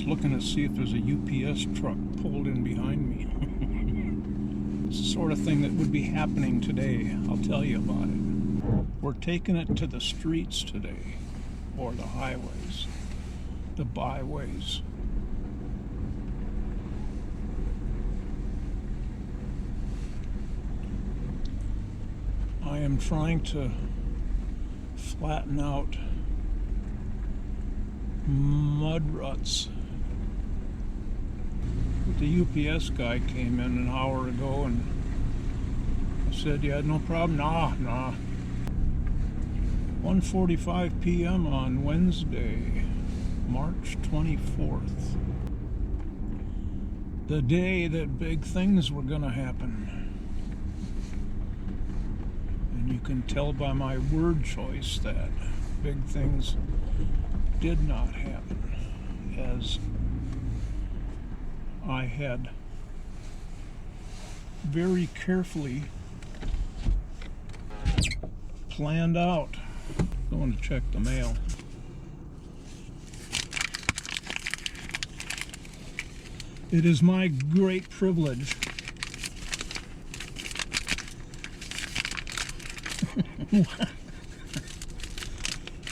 was looking to see if there's a UPS truck pulled in behind me. It's the sort of thing that would be happening today. I'll tell you about it. We're taking it to the streets today, or the highways, the byways. I am trying to flatten out mud ruts. The UPS guy came in an hour ago and I said, "You had no problem?" Nah. 1:45 p.m. on Wednesday, March 24th. The day that big things were gonna happen. And you can tell by my word choice that big things did not happen as I had very carefully planned out. Going to check the mail. It is my great privilege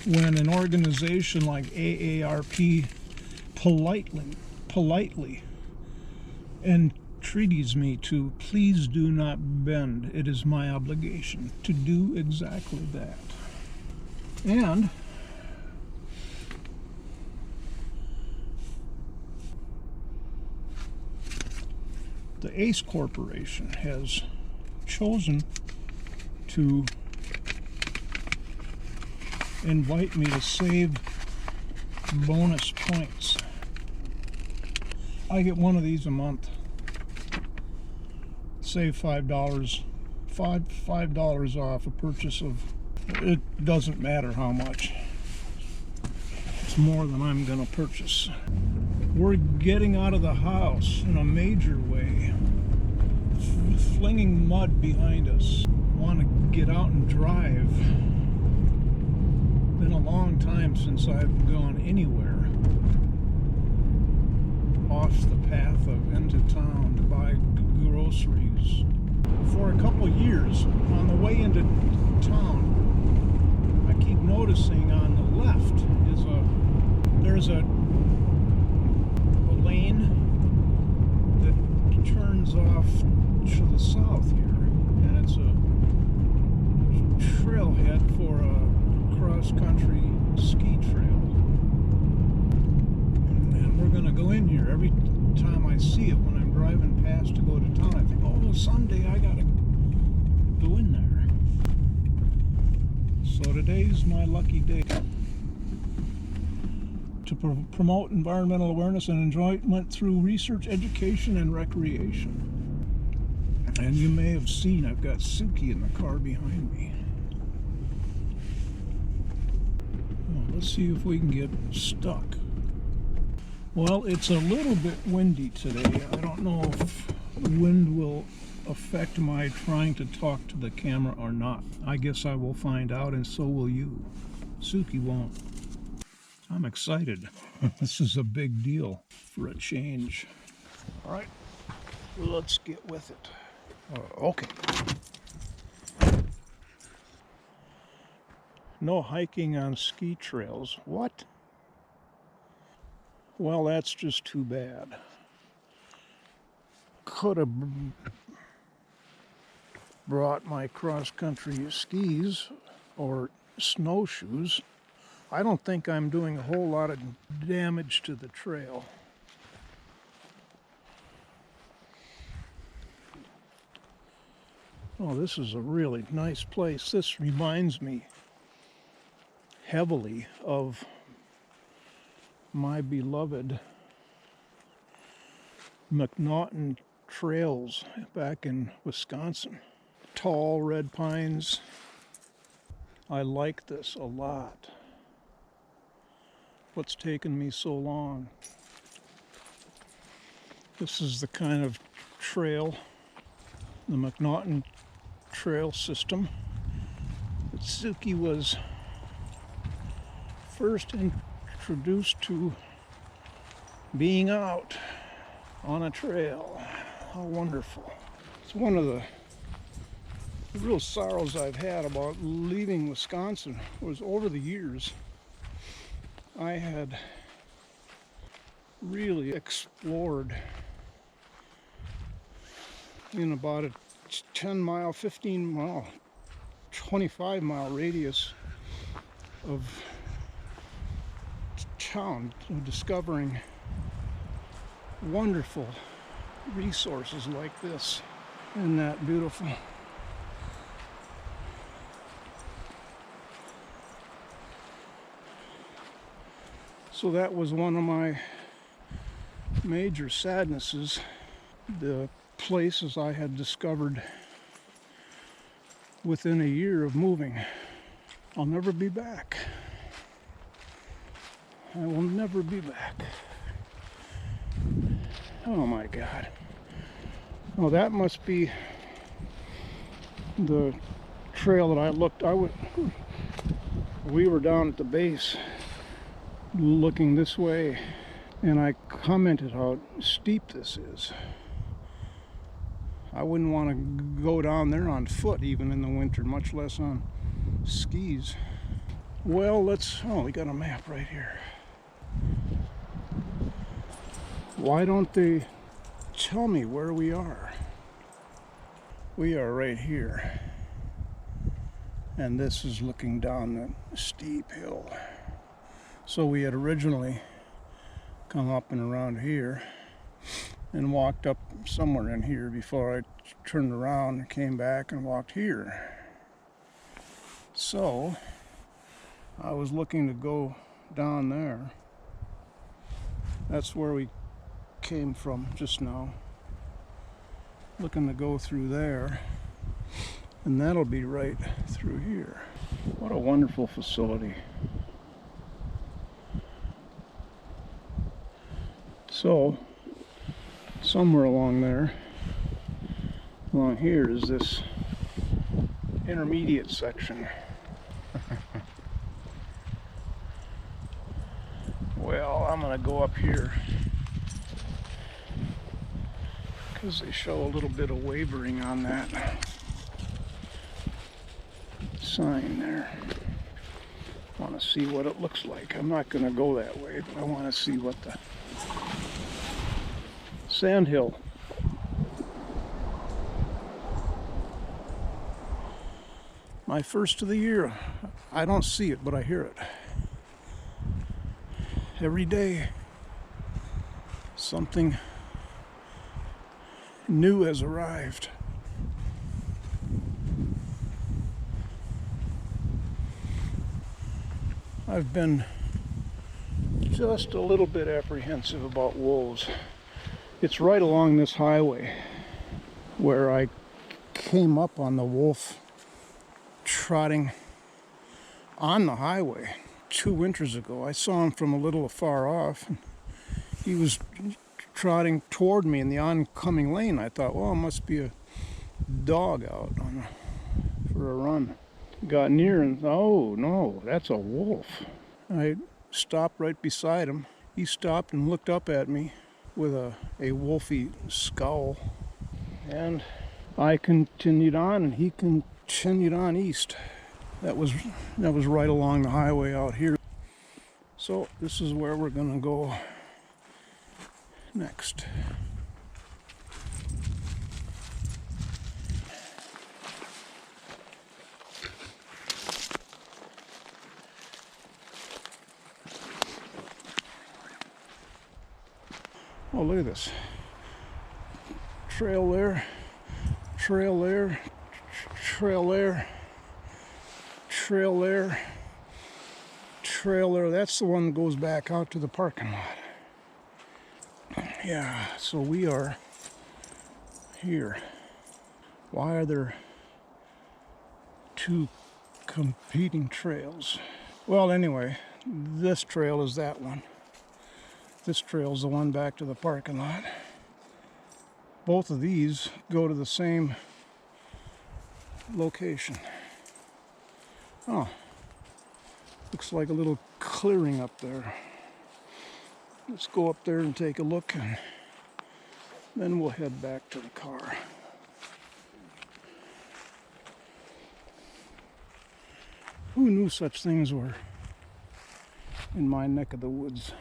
when an organization like AARP politely entreaties me to please do not bend. It is my obligation to do exactly that. And the ACE Corporation has chosen to invite me to save bonus points. I get one of these a month. Save $5 off a purchase of, it doesn't matter how much. It's more than I'm gonna purchase. We're getting out of the house in a major way, flinging mud behind us. Want to get out and drive. Been a long time since I've gone anywhere off the path of into town to buy groceries. For a couple years, on the way into town, I keep noticing on the left there's a lane that turns off to the south here, and it's a trailhead for a cross-country ski trail. And we're gonna go in here. Every time I see it when I'm driving past to go to town, I think, oh, someday I gotta go in there. So today's my lucky day to promote environmental awareness and enjoyment through research, education, and recreation. And you may have seen I've got Suki in the car behind me. Well, let's see if we can get stuck. Well, it's a little bit windy today. I don't know if the wind will affect my trying to talk to the camera or not. I guess I will find out, and so will you. Suki won't. I'm excited. This is a big deal for a change. All right, let's get with it. Okay. No hiking on ski trails. What? Well, that's just too bad. Could have brought my cross-country skis or snowshoes. I don't think I'm doing a whole lot of damage to the trail. Oh, this is a really nice place. This reminds me heavily of my beloved McNaughton trails back in Wisconsin. Tall red pines. I like this a lot. What's taken me so long? This is the kind of trail, the McNaughton trail system, that Suki was first introduced to being out on a trail. How wonderful. It's one of the real sorrows I've had about leaving Wisconsin was over the years I had really explored in about a 10 mile, 15 mile, 25 mile radius of town, discovering wonderful resources like this. Isn't that beautiful? So that was one of my major sadnesses, the places I had discovered within a year of moving. I'll never be back. I will never be back. Oh my God. Oh, that must be the trail that I looked. We were down at the base looking this way, and I commented how steep this is. I wouldn't want to go down there on foot even in the winter, much less on skis. Well, we got a map right here. Why don't they tell me where we are? We are right here, and this is looking down the steep hill. So we had originally come up and around here and walked up somewhere in here before I turned around and came back and walked here. So I was looking to go down there. That's where we came from just now. Looking to go through there, and that'll be right through here. What a wonderful facility. So somewhere along here is this intermediate section. Well, I'm gonna go up here because they show a little bit of wavering on that sign there. I want to see what it looks like. I'm not going to go that way, but I want to see what the sandhill. My first of the year. I don't see it, but I hear it. Every day, something new has arrived. I've been just a little bit apprehensive about wolves. It's right along this highway where I came up on the wolf trotting on the highway 2 winters ago. I saw him from a little afar off, and he was trotting toward me in the oncoming lane. I thought, well, it must be a dog out for a run. Got near and, oh no, that's a wolf. I stopped right beside him. He stopped and looked up at me with a wolfy scowl. And I continued on, and he continued on east. That was right along the highway out here. So this is where we're gonna go next. Oh, look at this. Trail there, trail there, trail there, trail there, trail there. That's the one that goes back out to the parking lot. Yeah, so we are here. Why are there two competing trails? Well, anyway, this trail is that one. This trail is the one back to the parking lot. Both of these go to the same location. Oh, looks like a little clearing up there. Let's go up there and take a look, and then we'll head back to the car. Who knew such things were in my neck of the woods?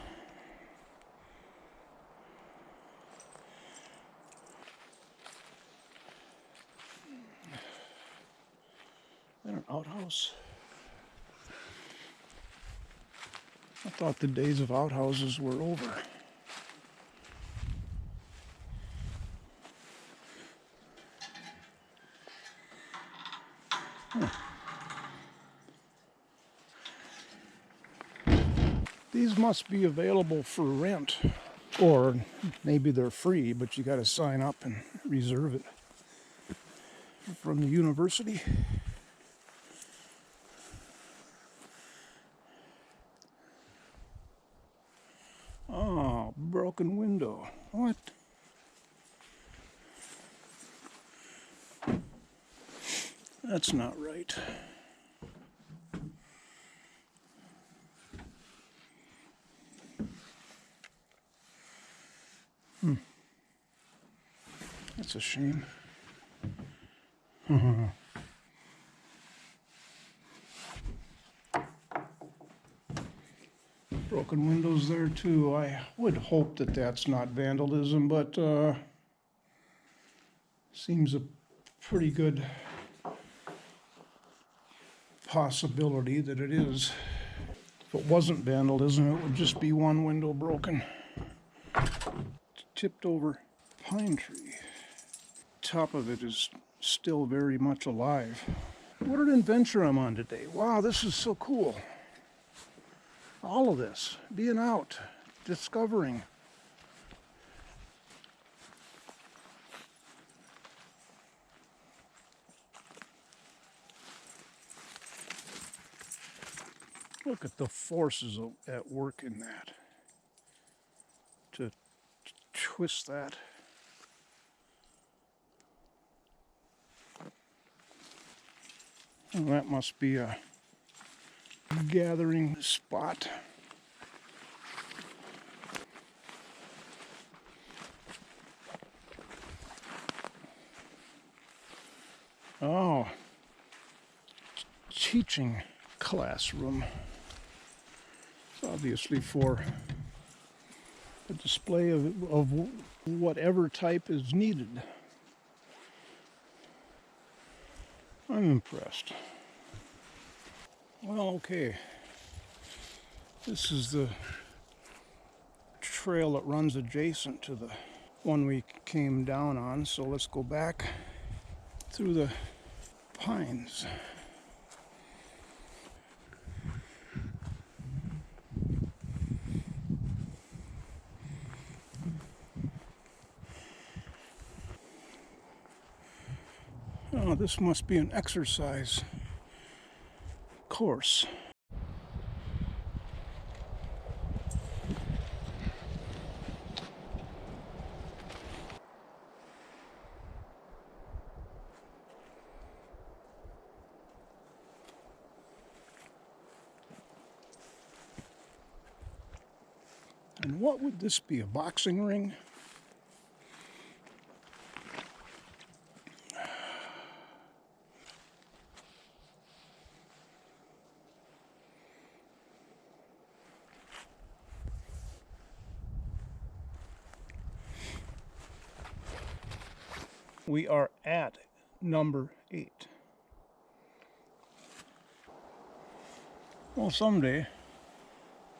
Is that an outhouse? I thought the days of outhouses were over. Huh. These must be available for rent, or maybe they're free, but you got to sign up and reserve it from the university. Oh, broken window. What? That's not right. That's a shame. Broken windows there too. I would hope that that's not vandalism, but seems a pretty good possibility that it is. If it wasn't vandalism, it would just be one window broken. Tipped over pine tree. Top of it is still very much alive. What an adventure I'm on today. Wow, this is so cool. All of this, being out, discovering. Look at the forces at work in that. To twist that. Well, that must be a gathering spot. Oh, teaching classroom. It's obviously for a display of whatever type is needed. I'm impressed. Well, okay. This is the trail that runs adjacent to the one we came down on, so let's go back through the pines. Oh, this must be an exercise course. And what would this be, a boxing ring? We are at number 8. Well, someday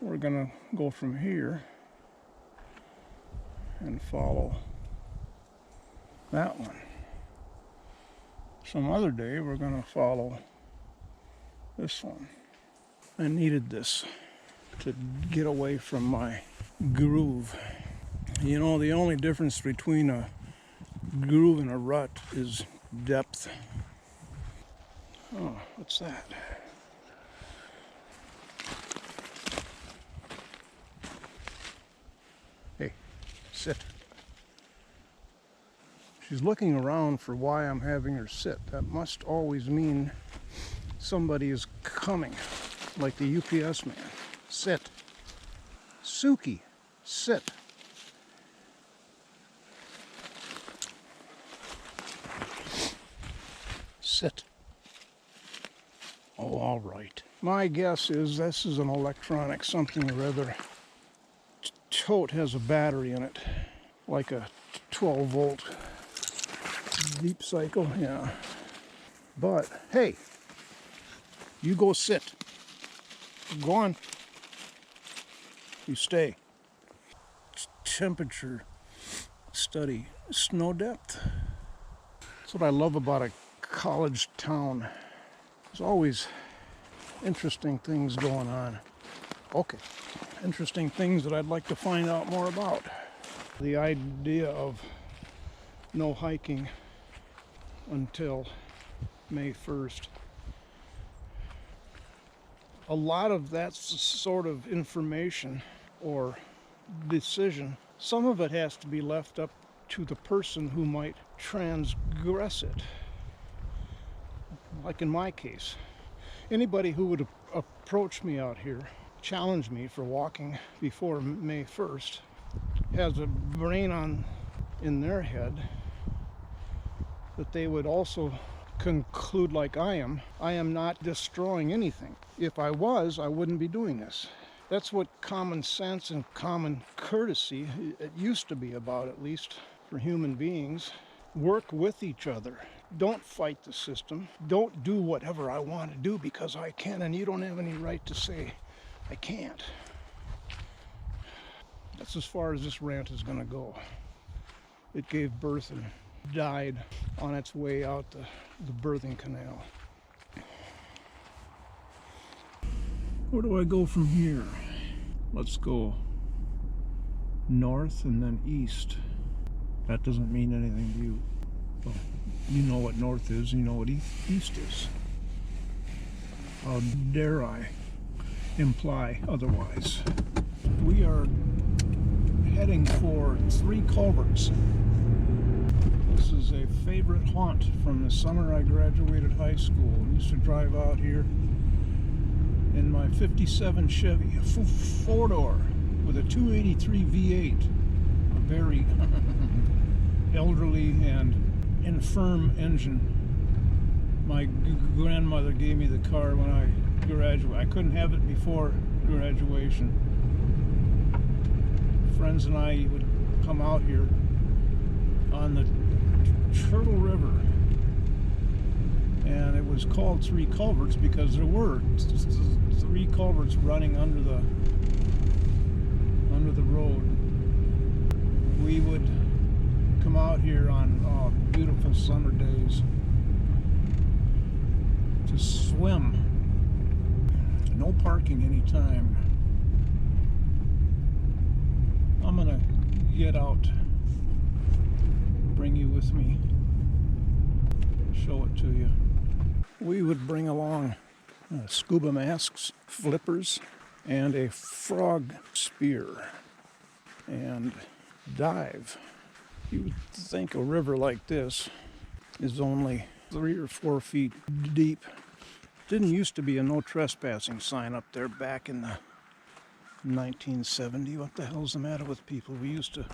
we're gonna go from here and follow that one. Some other day we're gonna follow this one. I needed this to get away from my groove. You know, the only difference between a groove and a rut is depth. Oh, what's that? Hey, sit. She's looking around for why I'm having her sit. That must always mean somebody is coming, like the UPS man. Sit. Suki, Sit. Sit. Oh, all right. My guess is this is an electronic something or other. Tote has a battery in it, like a 12-volt deep cycle, yeah. But, hey, you go sit. Go on. You stay. Temperature study, snow depth. That's what I love about a college town. There's always interesting things going on. Okay, interesting things that I'd like to find out more about. The idea of no hiking until May 1st. A lot of that sort of information or decision, some of it has to be left up to the person who might transgress it. Like in my case, anybody who would approach me out here, challenge me for walking before May 1st, has a brain on in their head that they would also conclude, like I am not destroying anything. If I was, I wouldn't be doing this. That's what common sense and common courtesy, it used to be about, at least for human beings. Work with each other. Don't fight the system. Don't do whatever I want to do because I can, and you don't have any right to say I can't. That's as far as this rant is going to go. It gave birth and died on its way out the birthing canal. Where do I go from here? Let's go north and then east. That doesn't mean anything to you. Well, you know what north is, and you know what east is. How dare I imply otherwise? We are heading for 3 Culverts. This is a favorite haunt from the summer I graduated high school. I used to drive out here in my 57 Chevy, a 4-door with a 283 V8, a very elderly and infirm engine. My grandmother gave me the car when I graduated. I couldn't have it before graduation. Friends and I would come out here on the Turtle River, and it was called 3 Culverts because there were 3 culverts running under the road. We would come out here on beautiful summer days to swim. No parking anytime. I'm gonna get out, bring you with me, show it to you. We would bring along scuba masks, flippers, and a frog spear, and dive. You would think a river like this is only 3 or 4 feet deep. Didn't used to be a no trespassing sign up there back in the 1970. What the hell's the matter with people? We used to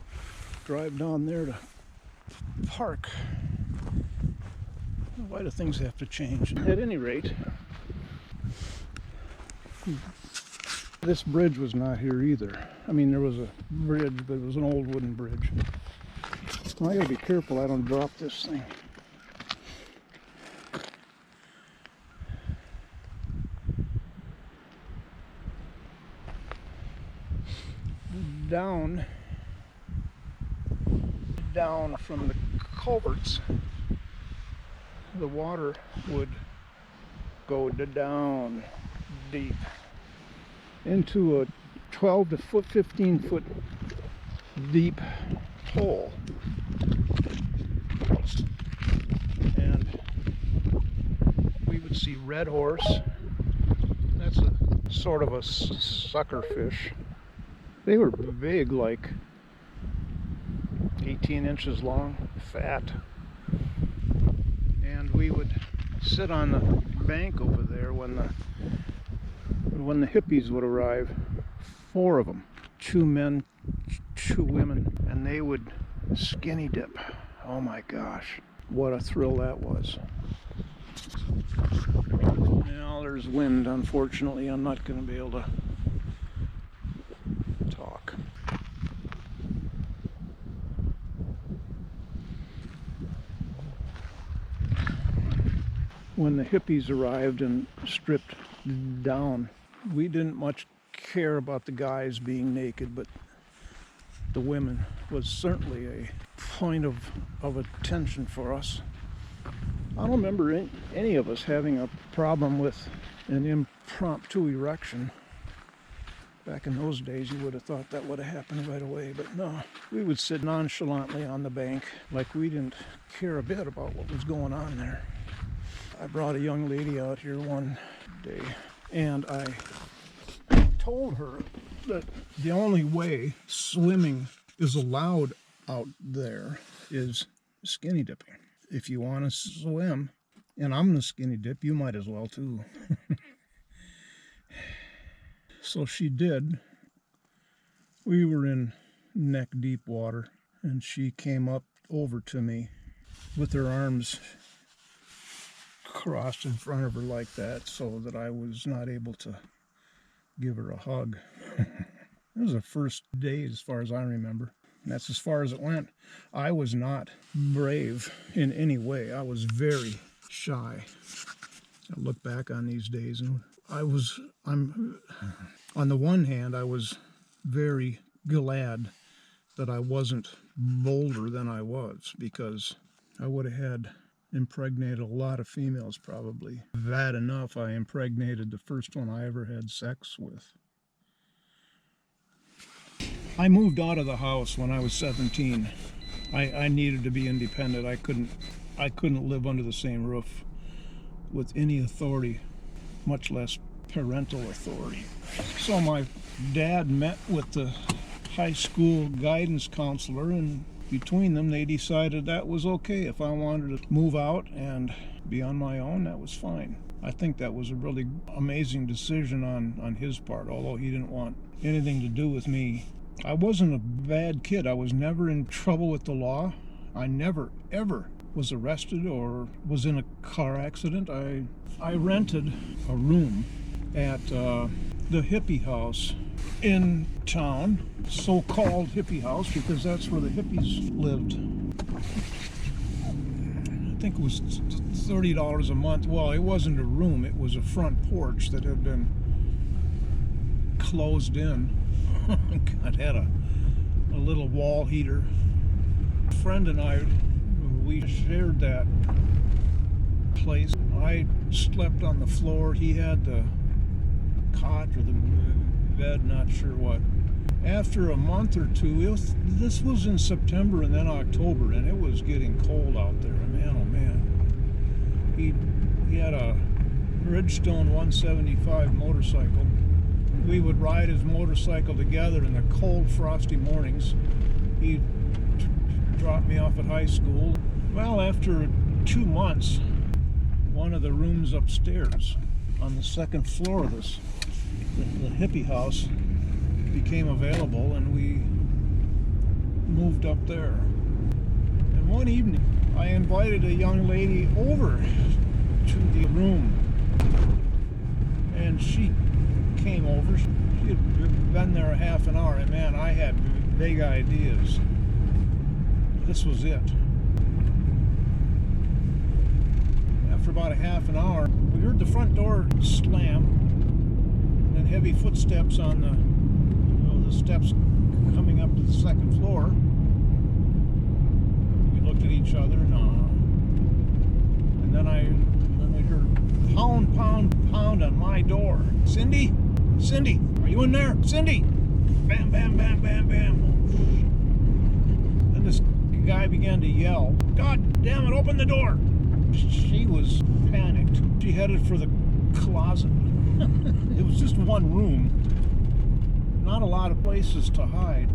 drive down there to park. Why do things have to change? At any rate, this bridge was not here either. I mean, there was a bridge, but it was an old wooden bridge. Well, I gotta be careful I don't drop this thing. Down from the culverts, the water would go down deep into a 12 to 15 foot deep hole, and we would see red horse. That's a sort of a sucker fish. They were big, like 18 inches long, fat. And we would sit on the bank over there when the hippies would arrive. 4 of them. 2 men, two women, and they would skinny dip. Oh my gosh, what a thrill that was. Now there's wind, unfortunately. I'm not going to be able to talk. When the hippies arrived and stripped down, we didn't much care about the guys being naked, but the women was certainly a point of attention for us. I don't remember any of us having a problem with an impromptu erection. Back in those days, you would have thought that would have happened right away, but no. We would sit nonchalantly on the bank like we didn't care a bit about what was going on there. I brought a young lady out here one day, and I told her that the only way swimming is allowed out there is skinny dipping. If you want to swim, and I'm going to skinny dip, you might as well too. So she did. We were in neck deep water, and she came up over to me with her arms crossed in front of her like that, so that I was not able to give her a hug. It was the first day as far as I remember. And that's as far as it went. I was not brave in any way. I was very shy. I look back on these days, and I'm on the one hand, I was very glad that I wasn't bolder than I was, because I would have had impregnated a lot of females probably. Bad enough, I impregnated the first one I ever had sex with. I moved out of the house when I was 17. I needed to be independent. I couldn't live under the same roof with any authority, much less parental authority. So my dad met with the high school guidance counselor, and between them they decided that was okay. If I wanted to move out and be on my own, that was fine. I think that was a really amazing decision on his part, although he didn't want anything to do with me. I wasn't a bad kid. I was never in trouble with the law. I never, ever was arrested or was in a car accident. I rented a room at the hippie house in town, so-called hippie house, because that's where the hippies lived. I think it was $30 a month. Well, it wasn't a room, it was a front porch that had been closed in. It had a little wall heater. A friend and I, we shared that place. I slept on the floor. He had the cot or the bed, not sure what. After a month or two, this was in September and then October, and it was getting cold out there. Man, oh man. He had a Bridgestone 175 motorcycle. We would ride his motorcycle together in the cold, frosty mornings. He'd drop me off at high school. Well, after 2 months, one of the rooms upstairs on the second floor of this, the hippie house, became available, and we moved up there. And one evening, I invited a young lady over to the room, and she came over. She had been there a half an hour, and man, I had big ideas. This was it. After about a half an hour, we heard the front door slam, and heavy footsteps on the steps coming up to the second floor. We looked at each other, and then we heard pound, pound, pound on my door. Cindy, are you in there? Cindy! Bam, bam, bam, bam, bam. Then this guy began to yell, "God damn it, open the door!" She was panicked. She headed for the closet. It was just one room. Not a lot of places to hide.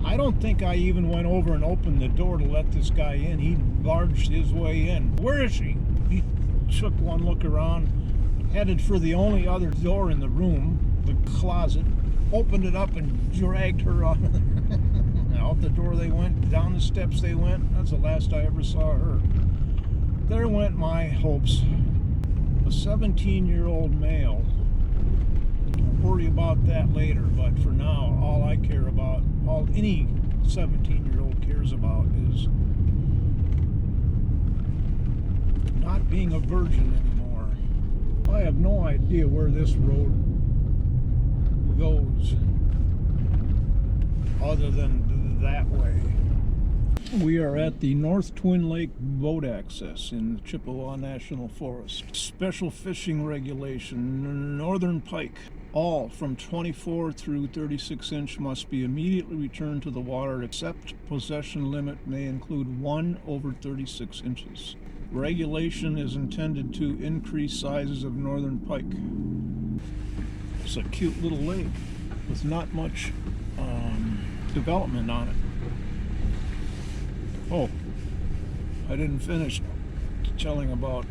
I don't think I even went over and opened the door to let this guy in. He barged his way in. "Where is she?" He took one look around, headed for the only other door in the room, the closet. opened it up and dragged her out. Out the door they went, down the steps they went. That's the last I ever saw her. There went my hopes. A 17-year-old male. I'll worry about that later, but for now, all I care about, all any 17-year-old cares about is not being a virgin anymore. I have no idea where this road goes other than that way. We are at the North Twin Lake boat access in the Chippewa National Forest. Special fishing regulation, northern pike. All from 24 through 36 inch must be immediately returned to the water, except possession limit may include 1 over 36 inches. Regulation is intended to increase sizes of northern pike. It's a cute little lake with not much development on it. Oh, I didn't finish telling about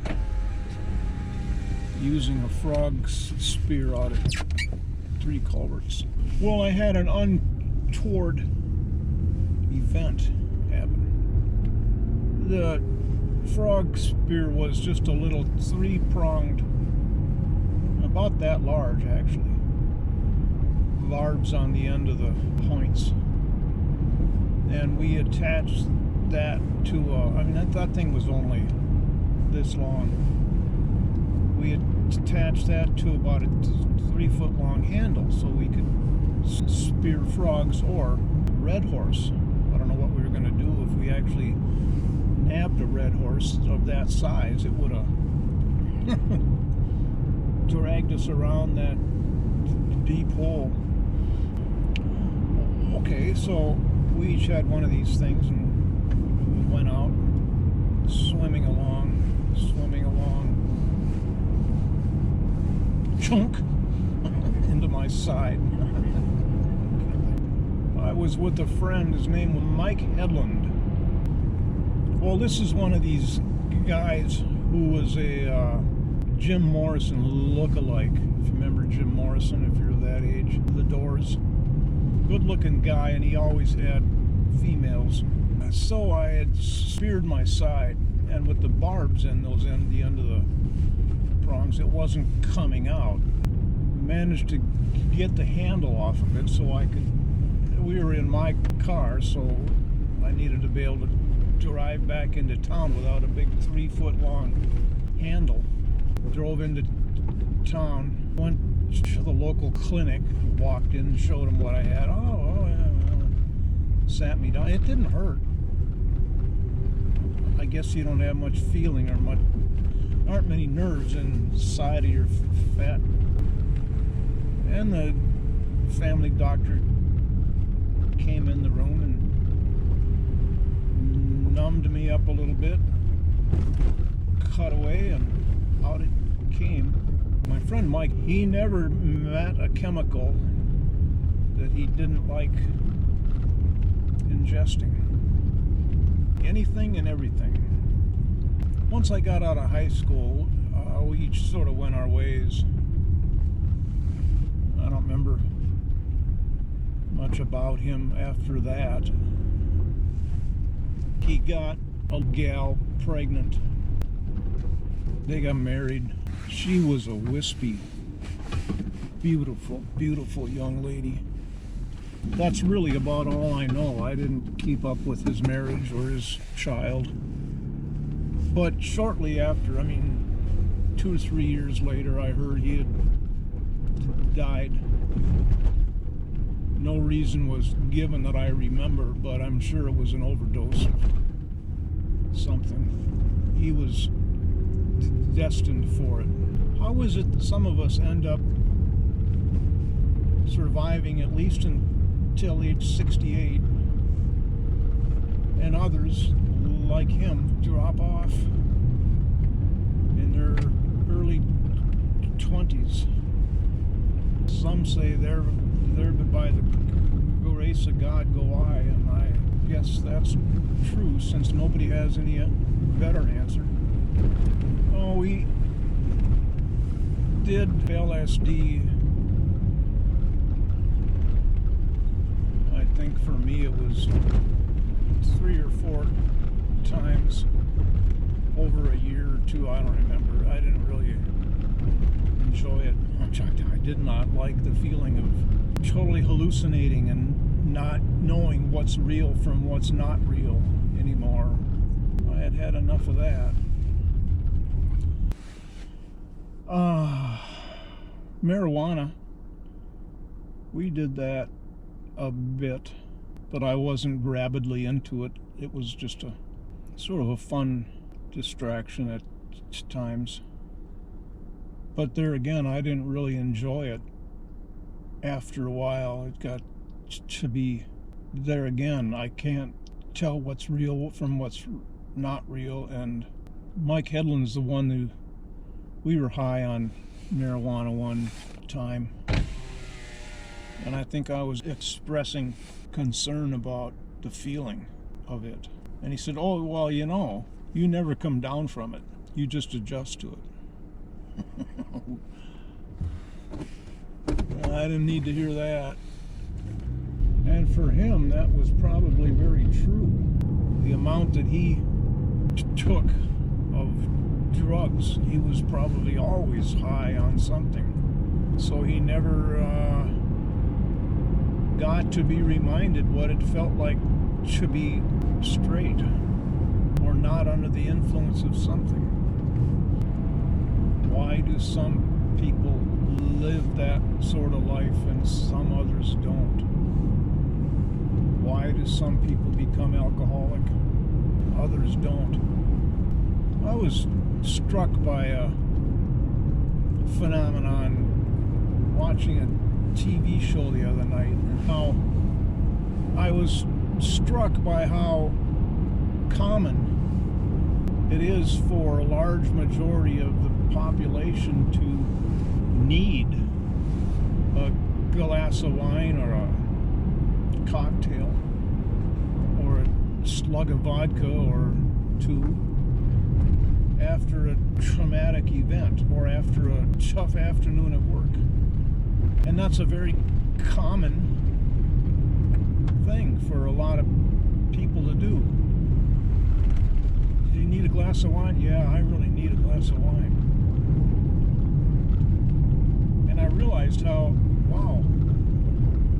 using a frog spear out at 3 culverts. Well, I had an untoward event happen. The frog spear was just a little 3-pronged, about that large actually, barbs on the end of the points. And we attached that to I mean, that thing was only this long. We attached that to about a 3-foot long handle so we could spear frogs or red horse. I don't know what we were going to do if we actually nabbed a red horse of that size. It would have dragged us around that deep hole. Okay, so we each had one of these things and we went out swimming along, chunk into my side. I was with a friend, his name was Mike Hedlund. Well, this is one of these guys who was a Jim Morrison look-alike. If you remember Jim Morrison, if you're that age, The Doors. Good-looking guy, and he always had females. So I had speared my side, and with the barbs in the end of the prongs, it wasn't coming out. Managed to get the handle off of it so I could. We were in my car, so I needed to be able to drive back into town without a big 3-foot long handle. Drove into town, went to the local clinic, walked in, showed them what I had. Oh yeah, sat me down. It didn't hurt. I guess you don't have much feeling or aren't many nerves inside of your fat. And the family doctor came in the room and numbed me up a little bit, cut away, and out it came. My friend Mike, he never met a chemical that he didn't like ingesting. Anything and everything. Once I got out of high school, we each sort of went our ways. I don't remember much about him after that. He got a gal pregnant. They got married. She was a wispy, beautiful, beautiful young lady. That's really about all I know. I didn't keep up with his marriage or his child. But shortly after, 2 or 3 years later, I heard he had died. No reason was given that I remember, but I'm sure it was an overdose of something. He was destined for it. How is it that some of us end up surviving at least until age 68, and others, like him, drop off in their early 20s? Some say they're but by the grace of God go I, and I guess that's true since nobody has any better answer. Oh, we did LSD for me it was 3 or 4 times over a year or 2. I don't remember. I didn't really enjoy it. I did not like the feeling of totally hallucinating and not knowing what's real from what's not real anymore. I had had enough of that. Marijuana. We did that a bit, but I wasn't rabidly into it. It was just a sort of a fun distraction at times. But there again, I didn't really enjoy it. After a while, it got to be, there again, I can't tell what's real from what's not real. And Mike Hedlund's the one who, we were high on marijuana one time, and I think I was expressing concern about the feeling of it. And he said, oh, well, you know, you never come down from it. You just adjust to it. I didn't need to hear that. And for him, that was probably very true. The amount that he took of drugs, he was probably always high on something. So he never got to be reminded what it felt like to be straight or not under the influence of something. Why do some people live that sort of life and some others don't? Why do some people become alcoholic, others don't? I was struck by a phenomenon watching a TV show the other night, and how I was struck by how common it is for a large majority of the population to need a glass of wine or a cocktail or a slug of vodka or 2 after a traumatic event or after a tough afternoon at work. And that's a very common thing for a lot of people to do. Do you need a glass of wine? Yeah, I really need a glass of wine. And I realized how, wow,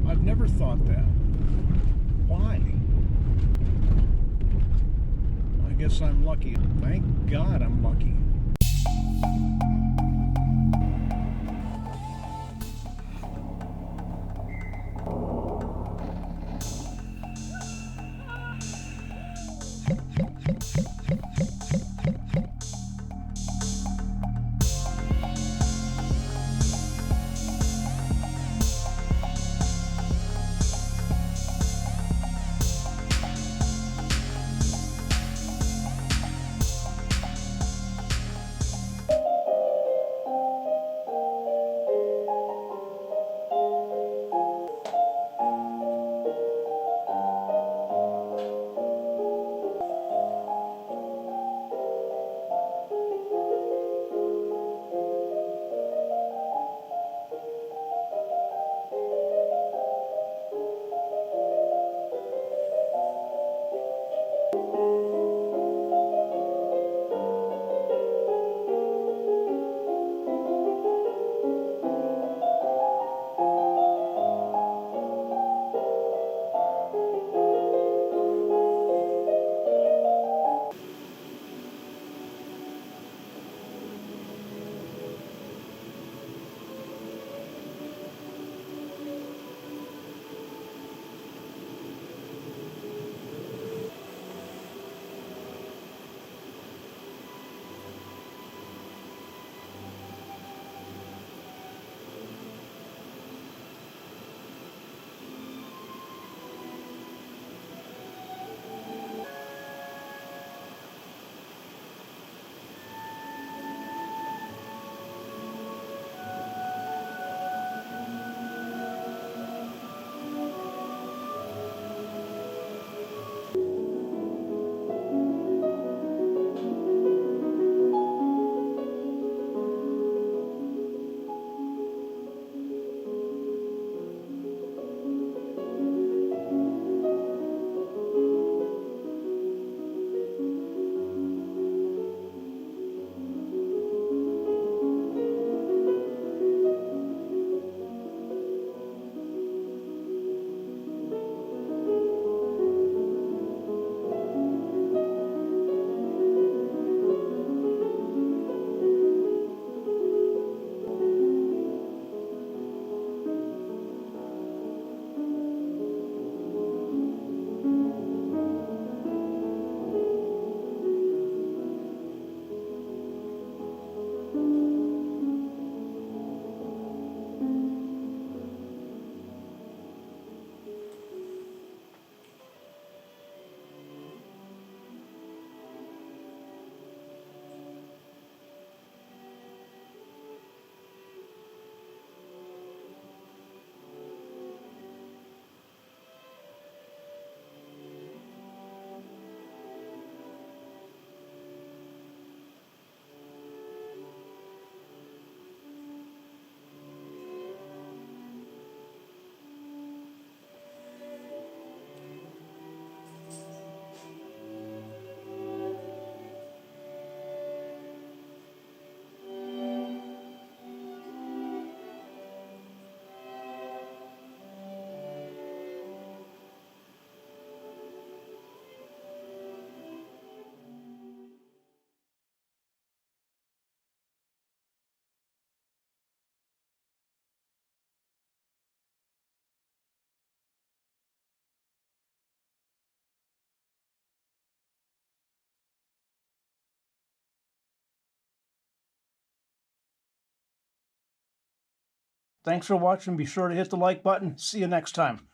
I've never thought that. Why? I guess I'm lucky. Thank God I'm lucky. Thanks for watching. Be sure to hit the like button. See you next time.